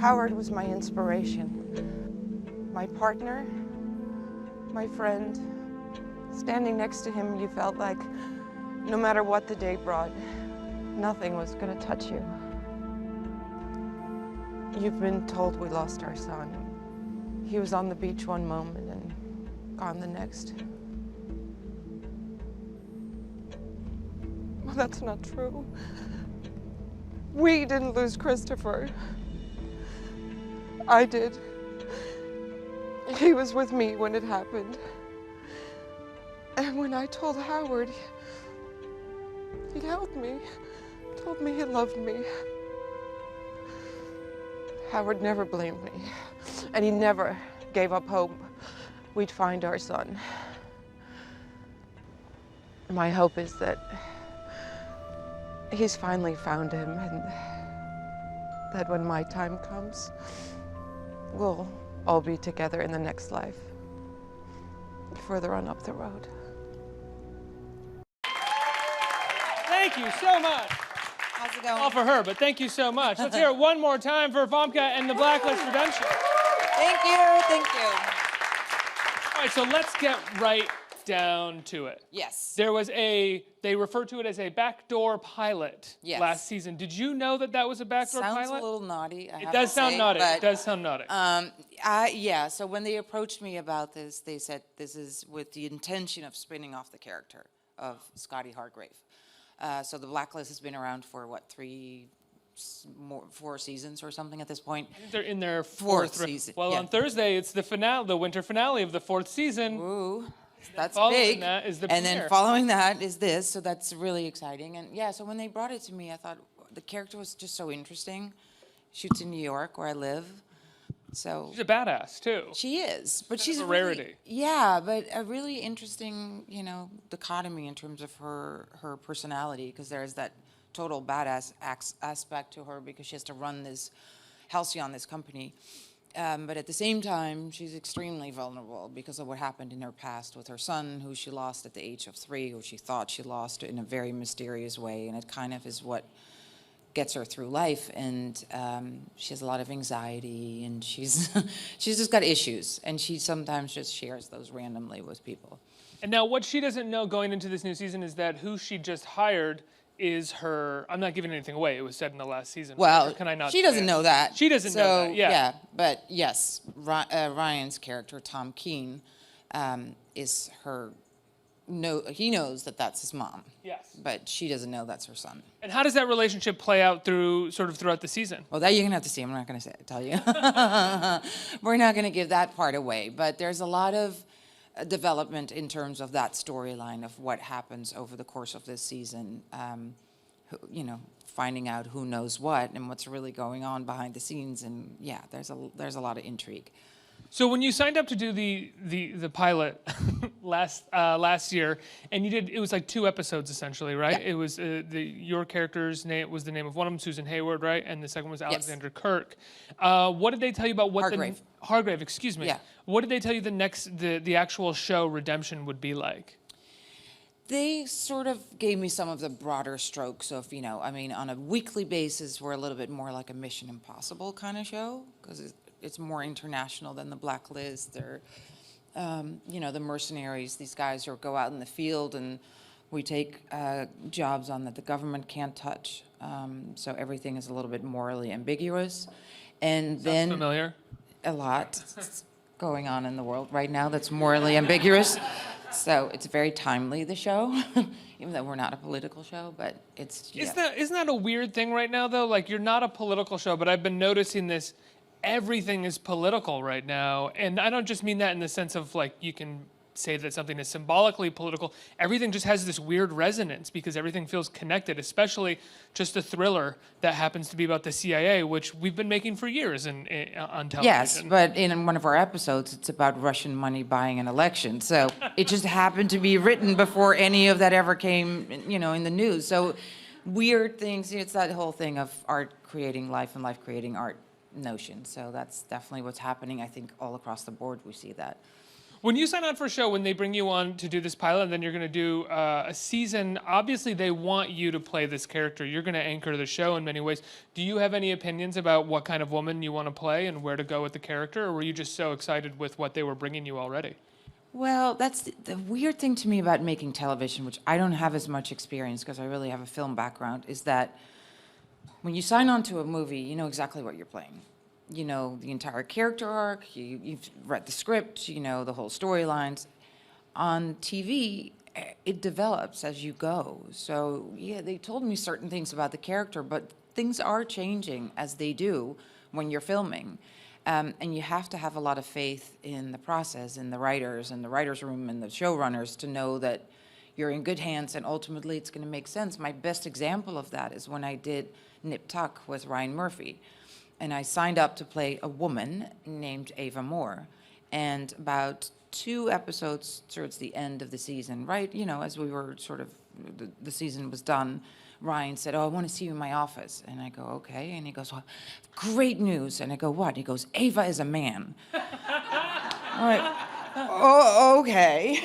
Howard was my inspiration, my partner, my friend. Standing next to him, you felt like no matter what the day brought, nothing was going to touch you. You've been told we lost our son. He was on the beach one moment and gone the next. Well, that's not true. We didn't lose Christopher. I did. He was with me when it happened. And when I told Howard, he held me, told me he loved me. Howard never blamed me, and he never gave up hope we'd find our son. My hope is that he's finally found him, and that when my time comes, we'll all be together in the next life, further on up the road. Thank you so much. How's it going? All for her, but thank you so much. Let's hear it one more time for Famke and the Blacklist Redemption. Thank you, thank you. All right, so let's get right down to it. Yes. There was they referred to it as a backdoor pilot last season. Did you know that that was a backdoor pilot? Sounds a little naughty, I have It does to sound say, naughty. but, It does sound naughty. yeah, so when they approached me about this, they said this is with the intention of spinning off the character of Scotty Hargrave. So the Blacklist has been around for, what, 4 seasons or something at this point? I think they're in their fourth season. Well, yeah. on Thursday, it's the finale, the winter finale of the 4th season. Ooh, that's following big. that is the and premiere. then following that is this, so that's really exciting. And yeah, so when they brought it to me, I thought the character was just so interesting. Shoots in New York, where I live. So She's a badass, too. she is, but she's a really- rarity. yeah, but a really interesting, you know, dichotomy in terms of her personality, because there's that total badass aspect to her because she has to run this Halcyon, this company. But at the same time, she's extremely vulnerable because of what happened in her past with her son, who she lost at the age of 3, who she thought she lost in a very mysterious way, and it kind of is what gets her through life. And she has a lot of anxiety, and she's she's just got issues, and she sometimes just shares those randomly with people. And now what she doesn't know going into this new season is that who she just hired is her, I'm not giving anything away, it was said in the last season. Well, Or can I not she doesn't know that. She doesn't know that, yeah. Yeah, but yes, Ryan's character, Tom Keane, is her, he knows that that's his mom. Yes. But she doesn't know that's her son. And how does that relationship play out throughout the season? Well, that you're gonna have to see. I'm not gonna tell you. We're not gonna give that part away, but there's a lot of development in terms of that storyline of what happens over the course of this season. You know, finding out who knows what and what's really going on behind the scenes, and yeah, there's a lot of intrigue. So when you signed up to do the pilot last year, and it was like 2 episodes essentially, right? Yeah. It was your character's name was the name of one of them, Susan Hayward, right? And the second was Alexander Kirk. What did they tell you about what Hargrave, excuse me. Yeah. What did they tell you the actual show Redemption would be like? They sort of gave me some of the broader strokes of, you know, I mean, on a weekly basis, we're a little bit more like a Mission Impossible kind of show, because it's more international than the Blacklist. They're, you know, the mercenaries, these guys who go out in the field, and we take jobs on that the government can't touch. So everything is a little bit morally ambiguous. And then Familiar? a lot going on in the world right now that's morally ambiguous. So it's very timely, the show, even though we're not a political show, but it's, yeah. Isn't that a weird thing right now, though? Like, you're not a political show, but I've been noticing this. Everything is political right now. And I don't just mean that in the sense of, like, you can say that something is symbolically political. Everything just has this weird resonance because everything feels connected, especially just a thriller that happens to be about the CIA, which we've been making for years on television. Yes, but in one of our episodes, it's about Russian money buying an election. So it just happened to be written before any of that ever came, you know, in the news. So weird things, it's that whole thing of art creating life and life creating art notion. So that's definitely what's happening. I think all across the board we see that. When you sign on for a show, when they bring you on to do this pilot, and then you're going to do a season, obviously they want you to play this character. You're going to anchor the show in many ways. Do you have any opinions about what kind of woman you want to play and where to go with the character, or were you just so excited with what they were bringing you already? Well, that's the weird thing to me about making television, which I don't have as much experience because I really have a film background, is that when you sign on to a movie, you know exactly what you're playing. You know the entire character arc, you've read the script, you know the whole storylines. On TV, it develops as you go. So yeah, they told me certain things about the character, but things are changing as they do when you're filming. And you have to have a lot of faith in the process, in the writers, and the writer's room, and the showrunners to know that you're in good hands and ultimately it's going to make sense. My best example of that is when I did Nip Tuck with Ryan Murphy. And I signed up to play a woman named Ava Moore. And about 2 episodes towards the end of the season, right, you know, as we were sort of, the season was done, Ryan said, "Oh, I want to see you in my office." And I go, "Okay." And he goes, "Well, great news." And I go, "What?" He goes, "Ava is a man." I'm like, "Oh, okay."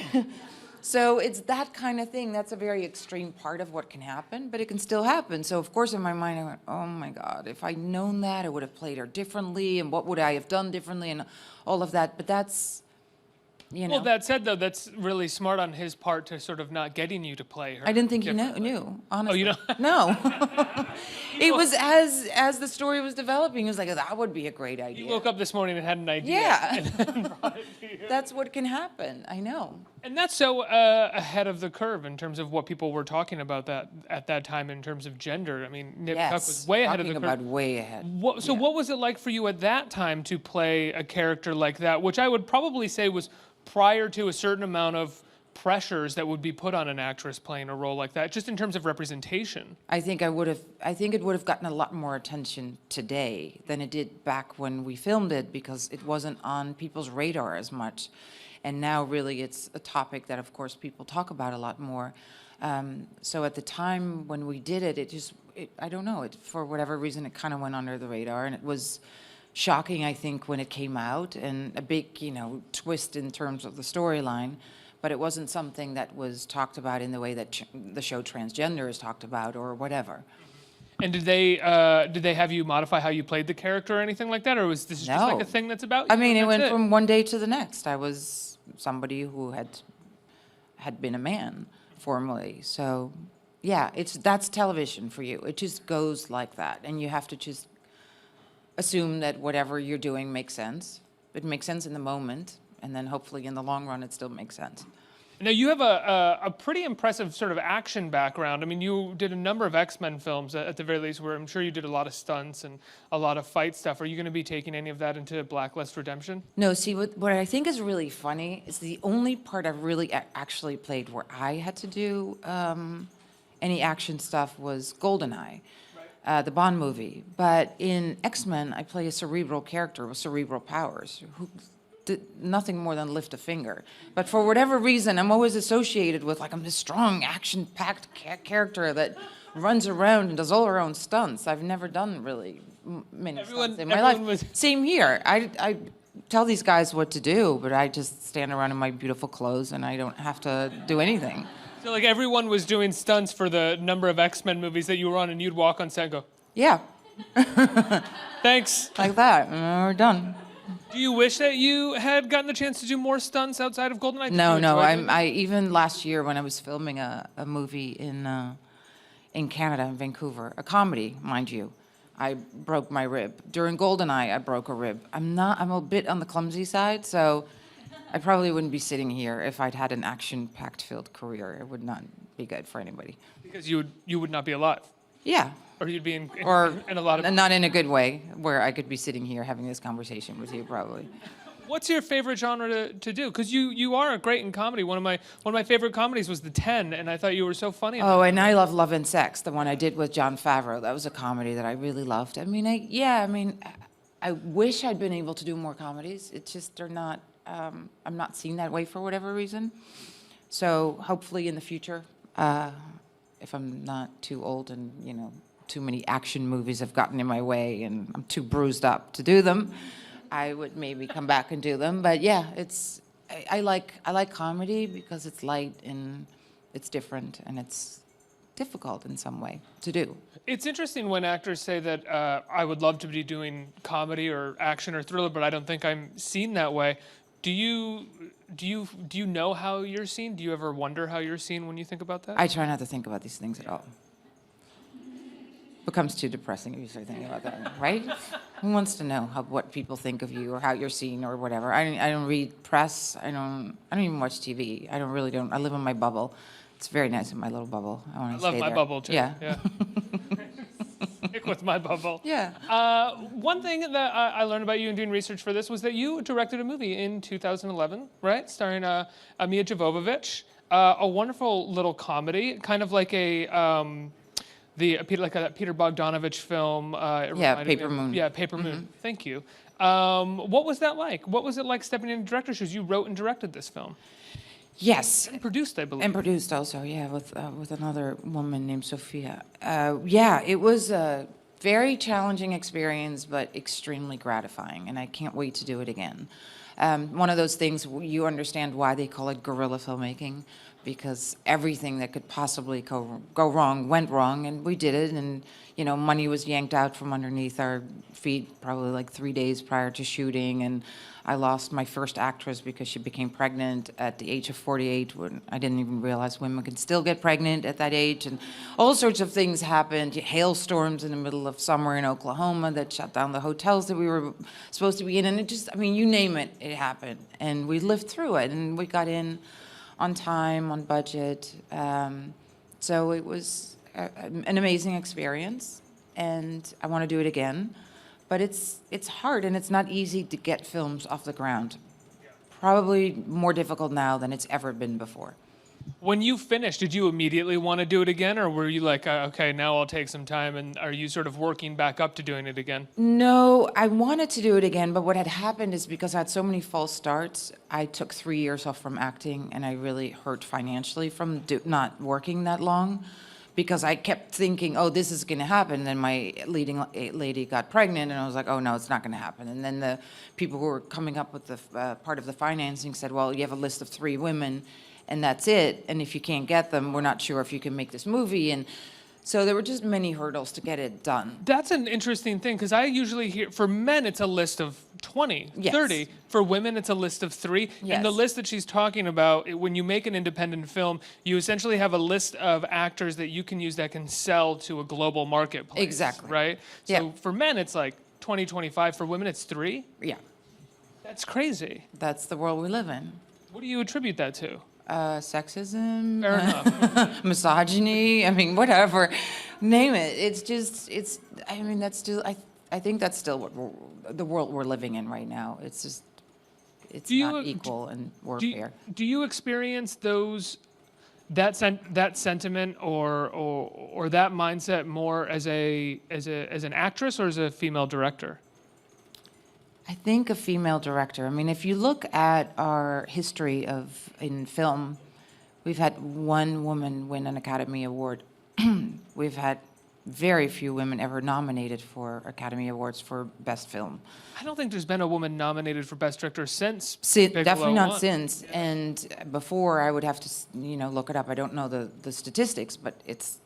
So it's that kind of thing. That's a very extreme part of what can happen, but it can still happen. So of course in my mind I went, oh my God, if I'd known that, I would have played her differently, and what would I have done differently, and all of that. But that's, you know. Well, that said, though, that's really smart on his part to sort of not getting you to play her. I didn't think he knew, honestly. Oh, you don't? No. It was as the story was developing, he was like, that would be a great idea. You woke up this morning and had an idea. Yeah. And then brought it to you. That's what can happen, I know. And that's so ahead of the curve in terms of what people were talking about that at that time in terms of gender. I mean, Nip Tuck was way ahead of the curve. Talking about way ahead. What was it like for you at that time to play a character like that, which I would probably say was prior to a certain amount of pressures that would be put on an actress playing a role like that, just in terms of representation? I think it would have gotten a lot more attention today than it did back when we filmed it, because it wasn't on people's radar as much. And now really it's a topic that of course people talk about a lot more. So at the time when we did it, I don't know, for whatever reason it kind of went under the radar, and it was shocking, I think, when it came out, and a big, you know, twist in terms of the storyline. But it wasn't something that was talked about in the way that the show Transgender is talked about or whatever. And did they have you modify how you played the character or anything like that, or was this just like a thing that's about you? I mean, it went from one day to the next. I was somebody who had been a man formerly. So, yeah, that's television for you. It just goes like that, and you have to just assume that whatever you're doing makes sense. It makes sense in the moment, and then hopefully in the long run it still makes sense. Now, you have a pretty impressive sort of action background. I mean, you did a number of X-Men films at the very least, where I'm sure you did a lot of stunts and a lot of fight stuff. Are you going to be taking any of that into Blacklist Redemption? No, see, what I think is really funny is the only part I've really actually played where I had to do any action stuff was GoldenEye. The Bond movie. But in X-Men, I play a cerebral character with cerebral powers who did nothing more than lift a finger. But for whatever reason, I'm always associated with, like, I'm this strong, action-packed character that runs around and does all her own stunts. I've never done really many stunts in my life. Same here. I tell these guys what to do, but I just stand around in my beautiful clothes and I don't have to do anything. So, like, everyone was doing stunts for the number of X-Men movies that you were on, and you'd walk on set and go, yeah. Thanks. Like that, and we're done. Do you wish that you had gotten the chance to do more stunts outside of GoldenEye? No. I even last year when I was filming a movie in Canada, in Vancouver, a comedy, mind you, I broke my rib. During GoldenEye, I broke a rib. I'm a bit on the clumsy side, so I probably wouldn't be sitting here if I'd had an action-packed filled career. It would not be good for anybody. Because you would not be alive. Yeah. Or you'd be in a lot of... Not in a good way, where I could be sitting here having this conversation with you, probably. What's your favorite genre to do? Because you are great in comedy. One of my favorite comedies was The 10, and I thought you were so funny. Oh, and I love Love and Sex, the one I did with Jon Favreau. That was a comedy that I really loved. I mean, I wish I'd been able to do more comedies. It's just they're not... I'm not seen that way for whatever reason. So hopefully in the future, if I'm not too old and, you know, too many action movies have gotten in my way and I'm too bruised up to do them, I would maybe come back and do them. But yeah, I like comedy because it's light and it's different and it's difficult in some way to do. It's interesting when actors say that I would love to be doing comedy or action or thriller, but I don't think I'm seen that way. Do you know how you're seen? Do you ever wonder how you're seen when you think about that? I try not to think about these things at all. Becomes too depressing if you start thinking about that, right? Who wants to know what people think of you or how you're seen or whatever? I don't read press. I don't even watch TV. I live in my bubble. It's very nice in my little bubble. I want to love stay my there. bubble too. Yeah. Stick with my bubble. Yeah. One thing that I learned about you in doing research for this was that you directed a movie in 2011, right? Starring Mia Jovovich, a wonderful little comedy, kind of like that Peter Bogdanovich film. Paper Moon. Yeah, Paper Moon. Thank you. What was that like? What was it like stepping into director's shoes? You wrote and directed this film. Yes. And produced, I believe. And produced also, yeah, with another woman named Sophia. Yeah, it was a very challenging experience, but extremely gratifying, and I can't wait to do it again. One of those things, you understand why they call it guerrilla filmmaking, because everything that could possibly go wrong went wrong, and we did it, and money was yanked out from underneath our feet probably like 3 days prior to shooting, and I lost my first actress because she became pregnant at the age of 48 when I didn't even realize women could still get pregnant at that age, and all sorts of things happened. Hailstorms in the middle of summer in Oklahoma that shut down the hotels that we were supposed to be in, and it just, you name it, it happened. And we lived through it, and we got in on time, on budget. So it was an amazing experience, and I want to do it again. But it's hard, and it's not easy to get films off the ground. Probably more difficult now than it's ever been before. When you finished, did you immediately want to do it again, or were you like, okay, now I'll take some time, and are you sort of working back up to doing it again? No, I wanted to do it again, but what had happened is because I had so many false starts, I took 3 years off from acting, and I really hurt financially from not working that long. Because I kept thinking, oh, this is going to happen. And then my leading lady got pregnant, and I was like, oh, no, it's not going to happen. And then the people who were coming up with the part of the financing said, well, you have a list of 3 women, and that's it. And if you can't get them, we're not sure if you can make this movie. And so there were just many hurdles to get it done. That's an interesting thing, because I usually hear, for men, it's a list of 20, Yes. 30. For women, it's a list of 3. Yes. And the list that she's talking about, when you make an independent film, you essentially have a list of actors that you can use that can sell to a global marketplace. Exactly. Right? Yeah. So for men, it's like 20, 25. For women, it's 3? Yeah, That's crazy. that's the world we live in. What do you attribute that to? Sexism, Fair enough. misogyny, whatever, name it. That's still, I think that's still the world we're living in right now. It's just, it's not equal and warfare. Do you experience that sentiment or that mindset more as an actress or as a female director? I think a female director. If you look at our history in film, we've had one woman win an Academy Award. We've had very few women ever nominated for Academy Awards for Best Film. I don't think there's been a woman nominated for Best Director since Definitely not won. since. And before, I would have to look it up. I don't know the statistics, but it's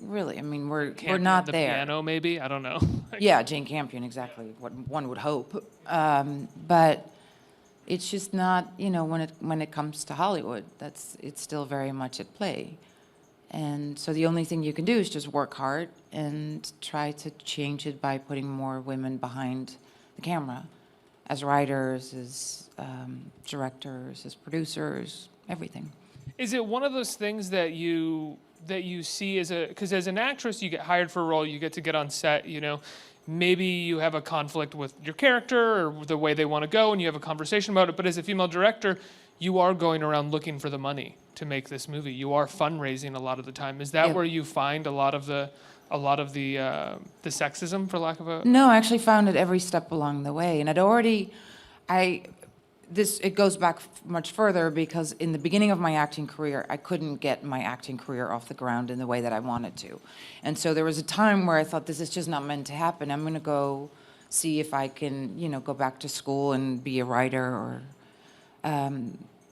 really, we're not the there. Piano, maybe, I don't know. Yeah, Jane Campion, exactly what one would hope. But it's just not, when it comes to Hollywood, it's still very much at play. And so the only thing you can do is just work hard and try to change it by putting more women behind the camera, as writers, as directors, as producers, everything. Is it one of those things that you see because as an actress, you get hired for a role, you get to get on set, maybe you have a conflict with your character or the way they want to go, and you have a conversation about it. But as a female director, you are going around looking for the money to make this movie. You are fundraising a lot of the time. Is that where you find a lot of the sexism, for lack of a? No, I actually found it every step along the way, and it goes back much further because in the beginning of my acting career, I couldn't get my acting career off the ground in the way that I wanted to. And so there was a time where I thought, this is just not meant to happen. I'm going to go see if I can, go back to school and be a writer or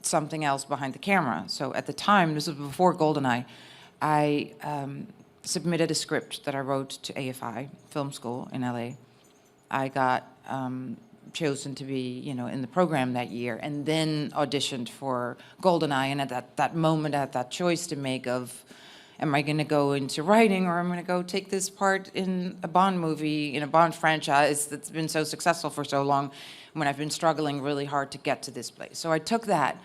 something else behind the camera. So at the time, this was before GoldenEye, I submitted a script that I wrote to AFI Film School in LA. I got chosen to be, in the program that year, and then auditioned for GoldenEye. And at that moment, I had that choice to make of, am I going to go into writing, or am I going to go take this part in a Bond movie, in a Bond franchise that's been so successful for so long, when I've been struggling really hard to get to this place. So I took that.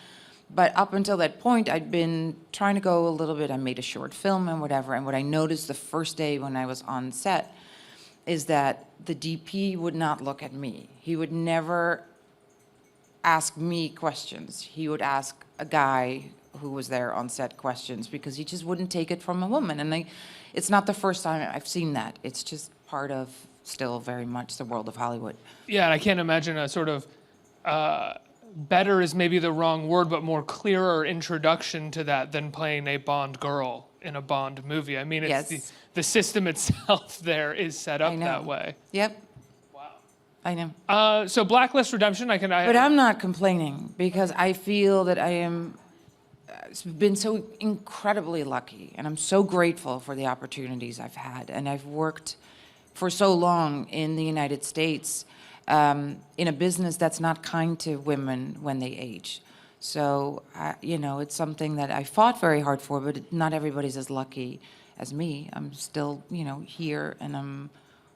But up until that point, I'd been trying to go a little bit. I made a short film and whatever. And what I noticed the first day when I was on set is that the DP would not look at me. He would never ask me questions. He would ask a guy who was there on set questions, because he just wouldn't take it from a woman. And it's not the first time I've seen that. It's just part of still very much the world of Hollywood. Yeah, and I can't imagine a sort of better is maybe the wrong word, but more clearer introduction to that than playing a Bond girl in a Bond movie. I mean, it's Yes. the system itself there is set up that way. Yep. Wow. I know. So Blacklist Redemption, But I'm not complaining, because I feel that I am been so incredibly lucky, and I'm so grateful for the opportunities I've had. And I've worked for so long in the United States in a business that's not kind to women when they age. So, it's something that I fought very hard for, but not everybody's as lucky as me. I'm still, here, and I'm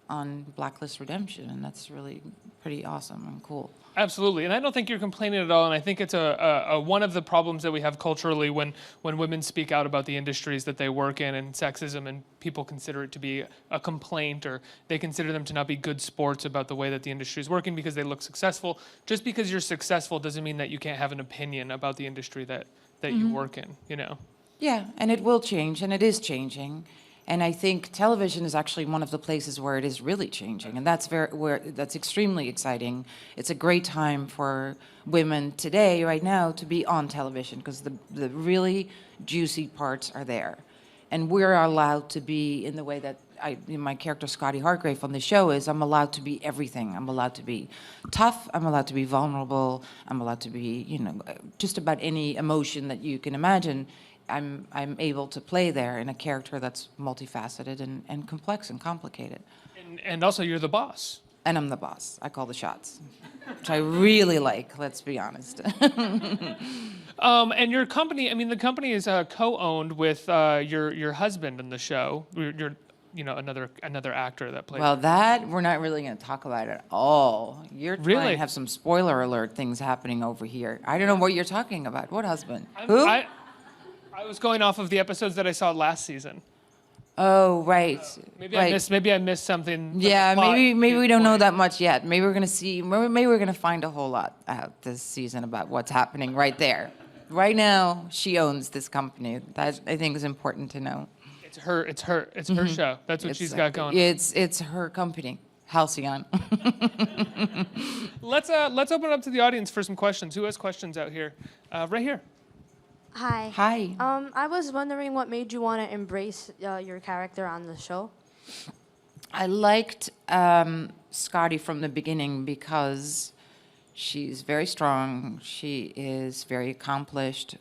on Blacklist Redemption, and that's really pretty awesome and cool. Absolutely, and I don't think you're complaining at all. And I think it's a one of the problems that we have culturally when women speak out about the industries that they work in and sexism, and people consider it to be a complaint, or they consider them to not be good sports about the way that the industry is working because they look successful. Just because you're successful doesn't mean that you can't have an opinion about the industry that you work in. Yeah, and it will change, and it is changing. And I think television is actually one of the places where it is really changing, and that's extremely exciting. It's a great time for women today, right now, to be on television, because the really juicy parts are there, and we're allowed to be in the way that my character Scotty Hargrave on the show is. I'm allowed to be everything. I'm allowed to be tough. I'm allowed to be vulnerable. I'm allowed to be, just about any emotion that you can imagine. I'm able to play there in a character that's multifaceted and complex and complicated. And also, you're the boss. And I'm the boss. I call the shots, which I really like, let's be honest. And your company, the company is co-owned with your husband in the show. You're another actor that plays. Well, that we're not really going to talk about at all. You're trying Really? to have some spoiler alert things happening over here. I don't know what you're talking about. What husband? Who? I was going off of the episodes that I saw last season. Oh, right. Maybe right. I missed something. Yeah, maybe we don't know that much yet. Maybe we're gonna see. Maybe we're gonna find a whole lot out this season about what's happening right there. Right now, she owns this company. That I think is important to know. It's her show. That's what she's got going. It's her company, Halcyon. Let's open it up to the audience for some questions. Who has questions out here? Right here. Hi. Hi. I was wondering what made you want to embrace your character on the show. I liked Scotty from the beginning because she's very strong. She is very accomplished.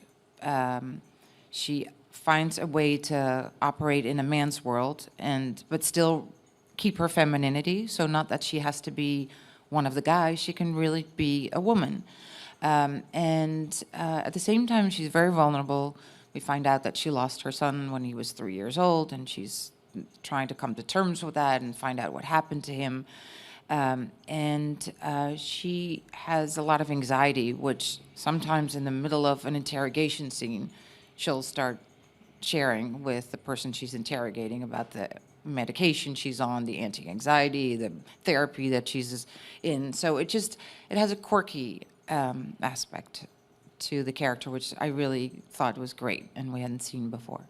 She finds a way to operate in a man's world, but still keep her femininity. So not that she has to be one of the guys. She can really be a woman. At the same time, she's very vulnerable. We find out that she lost her son when he was 3 years old, and she's trying to come to terms with that and find out what happened to him. She has a lot of anxiety, which sometimes in the middle of an interrogation scene, she'll start sharing with the person she's interrogating about the medication she's on, the anti-anxiety, the therapy that she's in. So it has a quirky aspect to the character, which I really thought was great and we hadn't seen before.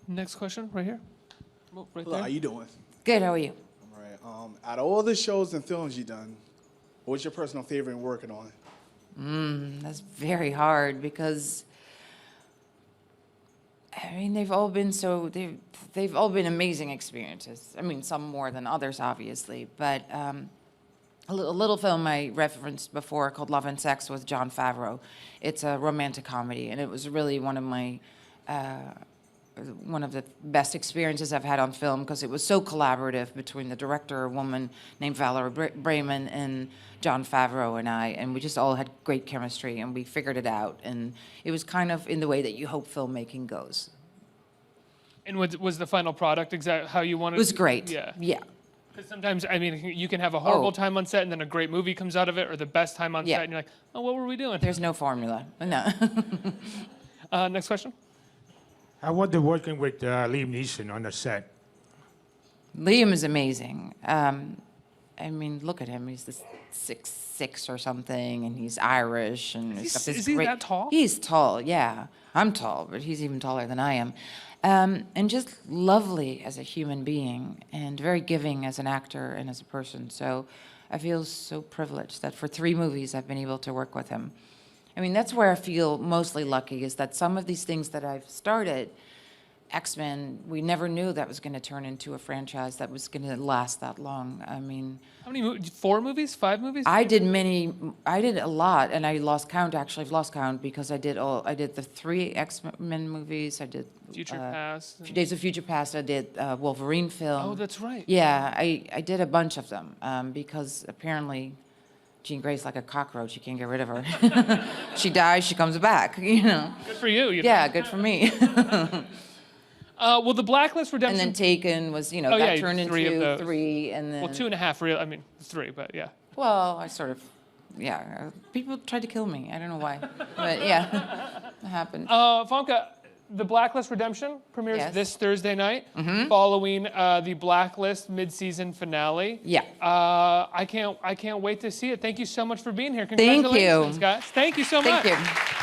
Next question, right here. Oh, right Hello, there. how you doing? Good, how are you? All right. Out of all the shows and films you've done, what's your personal favorite in working on? That's very hard because they've all been they've all been amazing experiences. Some more than others, obviously, but a little film I referenced before called Love and Sex with Jon Favreau. It's a romantic comedy, and it was really one of the best experiences I've had on film because it was so collaborative between the director, a woman named Valerie Brayman, and Jon Favreau and I, and we just all had great chemistry, and we figured it out, and it was kind of in the way that you hope filmmaking goes. And was the final product exactly how you wanted? It was great. Yeah. Yeah. Because sometimes, I mean, you can have a horrible Oh. time on set, and then a great movie comes out of it, or the best time on Yeah. set, and you're like, oh, what were we doing? There's no formula. No. Next question. How was it working with Liam Neeson on the set? Liam is amazing. I mean, look at him. He's this 6'6" or something, and he's Irish, and he's got this is he great. that tall? He's tall, yeah. I'm tall, but he's even taller than I am, and just lovely as a human being, and very giving as an actor and as a person. So, I feel so privileged that for 3 movies I've been able to work with him. I mean, that's where I feel mostly lucky, is that some of these things that I've started, X-Men, we never knew that was going to turn into a franchise that was going to last that long. I mean, How many 4 movies? 5 movies? I did a lot, and I lost count, actually. I've lost count because I did the 3 X-Men movies. I did Future Past. Days of Future Past. I did Wolverine film. Oh, that's right. Yeah, I did a bunch of them because apparently Jean Grey's like a cockroach. You can't get rid of her. She dies, she comes back, you know. Good for you. Yeah, good for me. Well, the Blacklist And Redemption. then Taken was, Oh, got yeah, turned 3 of into those. 3, and then... Well, 2.5 real. I mean, 3, but yeah. Well, I sort of, yeah. People tried to kill me. I don't know why, but yeah, it happened. Famke, the Blacklist Redemption premieres Yes. this Thursday night, following the Blacklist mid-season finale. Yeah. I can't wait to see it. Thank you so much for being here. Thank you. Congratulations, guys. Thank you so much. Thank you.